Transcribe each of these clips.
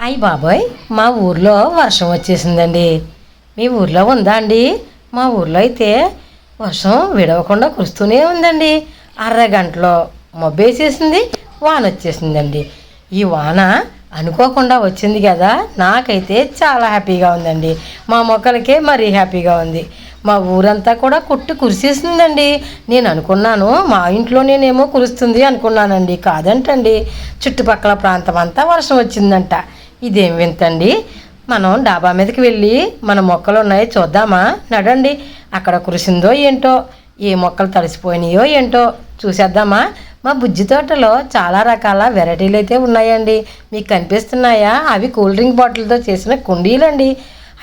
అయ్య బాబోయ్, మా ఊర్లో వర్షం వచ్చేసిందండి. మీ ఊర్లో ఉందా అండి? మా ఊర్లో అయితే వర్షం విడవకుండా కురుస్తూనే ఉందండి. అరగంటలో మబ్బేసేసింది, వాన వచ్చేసిందండి. ఈ వాన అనుకోకుండా వచ్చింది కదా, నాకైతే చాలా హ్యాపీగా ఉందండి. మా మొక్కలకే మరీ హ్యాపీగా ఉంది. మా ఊరంతా కూడా కొట్టి కురిసేసిందండి. నేను అనుకున్నాను మా ఇంట్లోనేమో కురుస్తుంది అనుకున్నానండి. కాదంటండి, చుట్టుపక్కల ప్రాంతం అంతా వర్షం వచ్చిందంట. ఇదేం వింతండి. మనం డాబా మీదకి వెళ్ళి మన మొక్కలు ఉన్నాయో చూద్దామా? నడండి. అక్కడ కురిసిందో ఏంటో, ఏ మొక్కలు తడిసిపోయినాయో ఏంటో చూసేద్దామా? మా బుజ్జి తోటలో చాలా రకాల వెరైటీలు అయితే ఉన్నాయండి. మీకు కనిపిస్తున్నాయా? అవి కూల్ డ్రింక్ బాటిల్తో చేసిన కుండీలండి.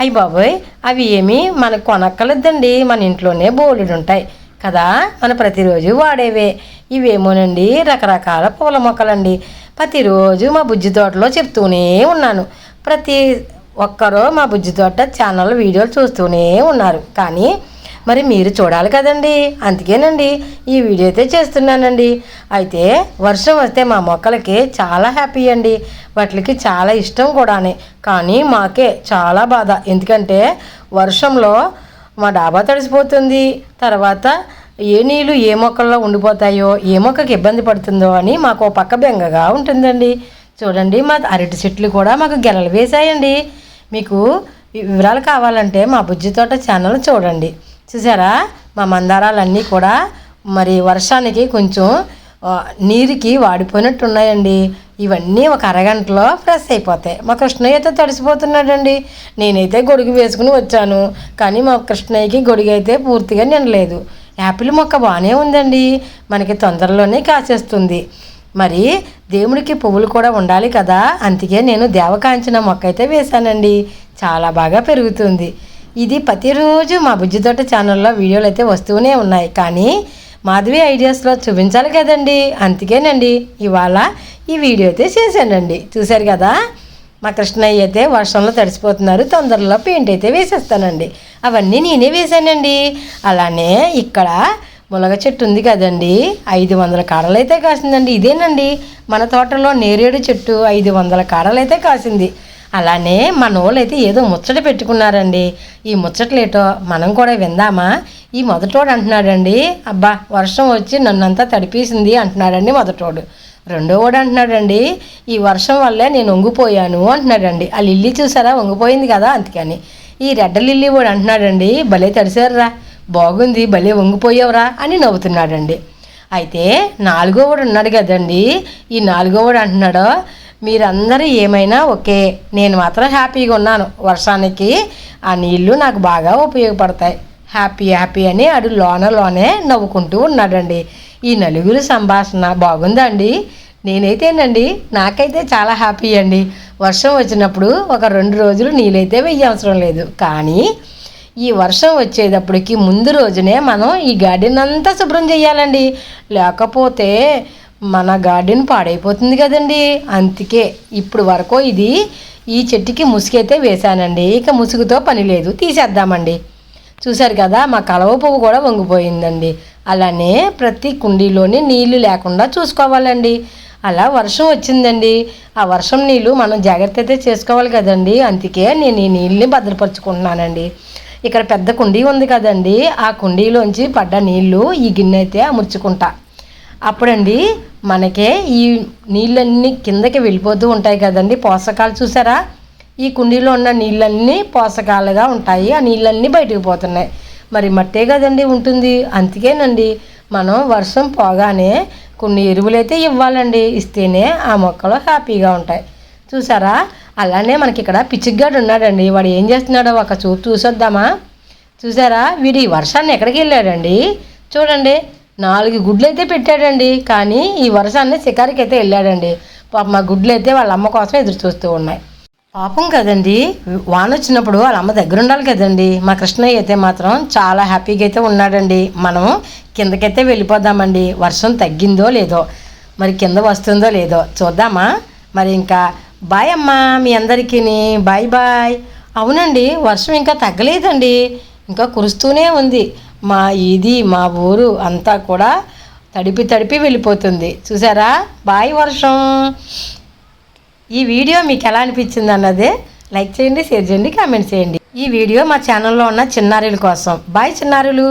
అయ్యి బాబోయ్, అవి ఏమీ మనకు కొనక్కలేదండి. మన ఇంట్లోనే బోలెడు ఉంటాయి కదా, మన ప్రతిరోజు వాడేవే. ఇవేమోనండి రకరకాల పూల మొక్కలండి. ప్రతిరోజు మా బుజ్జి తోటలో చెప్తూనే ఉన్నాను. ప్రతి ఒక్కరూ మా బుజ్జి తోట ఛానల్ వీడియోలు చూస్తూనే ఉన్నారు. కానీ మరి మీరు చూడాలి కదండి, అందుకేనండి ఈ వీడియో అయితే చేస్తున్నానండి. అయితే వర్షం వస్తే మా మొక్కలకి చాలా హ్యాపీ అండి. వాటికి చాలా ఇష్టం కూడానే. కానీ మాకే చాలా బాధ. ఎందుకంటే వర్షంలో మా డాబా తడిసిపోతుంది. తర్వాత ఏ నీళ్ళు ఏ మొక్కల్లో ఉండిపోతాయో, ఏ మొక్కకి ఇబ్బంది పడుతుందో అని మాకు పక్క బెంగగా ఉంటుందండి. చూడండి, మా అరటి చెట్లు కూడా మాకు గెలలు వేసాయండి. మీకు వివరాలు కావాలంటే మా బుజ్జి తోట ఛానల్ చూడండి. చూసారా, మా మందారాలన్నీ కూడా మరి వర్షానికి కొంచెం నీరుకి వాడిపోయినట్టు ఉన్నాయండి. ఇవన్నీ ఒక అరగంటలో ఫ్రెష్ అయిపోతాయి. మా కృష్ణయ్య అయితే తడిసిపోతున్నాడండి. నేనైతే గొడుగు వేసుకుని వచ్చాను, కానీ మా కృష్ణయ్యకి గొడుగు అయితే పూర్తిగా నిండలేదు. యాపిల్ మొక్క బాగానే ఉందండి, మనకి తొందరలోనే కాసేస్తుంది. మరి దేవుడికి పువ్వులు కూడా ఉండాలి కదా, అందుకే నేను దేవకాంచిన మొక్క అయితే వేశానండి. చాలా బాగా పెరుగుతుంది. ఇది ప్రతిరోజు మా బుజ్జి తోట ఛానల్లో వీడియోలు అయితే వస్తూనే ఉన్నాయి. కానీ మాధవి ఐడియాస్లో చూపించాలి కదండి, అందుకేనండి ఇవాళ ఈ వీడియో అయితే చేశానండి. చూశారు కదా, మా కృష్ణయ్య అయితే వర్షంలో తడిసిపోతున్నారు. తొందరలో పెయింట్ అయితే వేసేస్తానండి. అవన్నీ నేనే వేశానండి. అలానే ఇక్కడ ములగ చెట్టు ఉంది కదండి, 500 కాడలు అయితే కాసిందండి. ఇదేనండి మన తోటలో నేరేడు చెట్టు 500 కాడలు అయితే కాసింది. అలానే మన వాళ్ళు అయితే ఏదో ముచ్చట పెట్టుకున్నారండి. ఈ ముచ్చట్లేటో మనం కూడా విందామా? ఈ మొదటోడు అంటున్నాడండి, అబ్బా వర్షం వచ్చి నన్నంతా తడిపేసింది అంటున్నాడండి మొదటోడు. రెండోవాడు అంటున్నాడండి, ఈ వర్షం వల్లే నేను వంగిపోయాను అంటున్నాడండి. ఆ లిల్లీ చూసారా, వంగిపోయింది కదా అందుకని. ఈ రెడ్డ లిల్లీ వాడు అంటున్నాడండి, భలే తడిసారురా, బాగుంది, భలే వంగిపోయావురా అని నవ్వుతున్నాడండి. అయితే నాలుగోవాడు ఉన్నాడు కదండి, ఈ నాలుగోవాడు అంటున్నాడు, మీరందరూ ఏమైనా ఓకే, నేను మాత్రం హ్యాపీగా ఉన్నాను. వర్షానికి ఆ నీళ్లు నాకు బాగా ఉపయోగపడతాయి. హ్యాపీ హ్యాపీ అని అడు లోనే నవ్వుకుంటూ ఉన్నాడండి. ఈ నలుగురు సంభాషణ బాగుందండి. నేనైతేనండి నాకైతే చాలా హ్యాపీ అండి. వర్షం వచ్చినప్పుడు ఒక 2 రోజులు నీళ్ళైతే వేయవసరం లేదు. కానీ ఈ వర్షం వచ్చేటప్పటికి ముందు రోజునే మనం ఈ గార్డెన్ అంతా శుభ్రం చేయాలండి. లేకపోతే మన గార్డెన్ పాడైపోతుంది కదండి. అందుకే ఇప్పుడు వరకు ఈ చెట్టుకి ముసుగైతే వేశానండి. ఇక ముసుగుతో పని లేదు, తీసేద్దామండి. చూశారు కదా, మా కలవ పువ్వు కూడా వంగిపోయిందండి. అలానే ప్రతి కుండీలోని నీళ్లు లేకుండా చూసుకోవాలండి. అలా వర్షం వచ్చిందండి, ఆ వర్షం నీళ్ళు మనం జాగ్రత్త అయితే చేసుకోవాలి కదండి. అందుకే నేను ఈ నీళ్ళని భద్రపరుచుకుంటున్నానండి. ఇక్కడ పెద్ద కుండీ ఉంది కదండి, ఆ కుండీలోంచి పడ్డ నీళ్ళు ఈ గిన్నె అయితే అమర్చుకుంటా. అప్పుడండి మనకే ఈ నీళ్ళన్నీ కిందకి వెళ్ళిపోతూ ఉంటాయి కదండి, పోషకాలు. చూసారా, ఈ కుండీలో ఉన్న నీళ్ళన్నీ పోషకాలుగా ఉంటాయి. ఆ నీళ్ళన్నీ బయటకు పోతున్నాయి. మరి మట్టే కదండి ఉంటుంది. అందుకేనండి మనం వర్షం పోగానే కొన్ని ఎరువులైతే ఇవ్వాలండి. ఇస్తేనే ఆ మొక్కలు హ్యాపీగా ఉంటాయి. చూసారా, అలానే మనకి ఇక్కడ పిచ్చిగాడు ఉన్నాడండి. వాడు ఏం చేస్తున్నాడో ఒక చూపు చూసొద్దామా? చూసారా, వీడు ఈ వర్షాన్ని ఎక్కడికి వెళ్ళాడండి? చూడండి, 4 గుడ్లు అయితే పెట్టాడండి. కానీ ఈ వర్షాన్ని షికారికి అయితే వెళ్ళాడండి. పాపం మా గుడ్లు అయితే వాళ్ళ అమ్మ కోసం ఎదురు చూస్తూ ఉన్నాయి. పాపం కదండి, వాన వచ్చినప్పుడు వాళ్ళ అమ్మ దగ్గర ఉండాలి కదండి. మా కృష్ణయ్య అయితే మాత్రం చాలా హ్యాపీగా అయితే ఉన్నాడండి. మనం కిందకైతే వెళ్ళిపోదామండి. వర్షం తగ్గిందో లేదో, మరి కింద వస్తుందో లేదో చూద్దామా? మరి ఇంకా బాయ్ అమ్మా మీ అందరికీ, బాయ్ బాయ్. అవునండి, వర్షం ఇంకా తగ్గలేదండి, ఇంకా కురుస్తూనే ఉంది. మా ఊరు అంతా కూడా తడిపి వెళ్ళిపోతుంది. చూసారా, బాయ్ వర్షం. ఈ వీడియో మీకు ఎలా అనిపించింది అన్నదే లైక్ చేయండి, షేర్ చేయండి, కామెంట్ చేయండి. ఈ వీడియో మా ఛానల్లో ఉన్న చిన్నారుల కోసం. బాయ్ చిన్నారులు.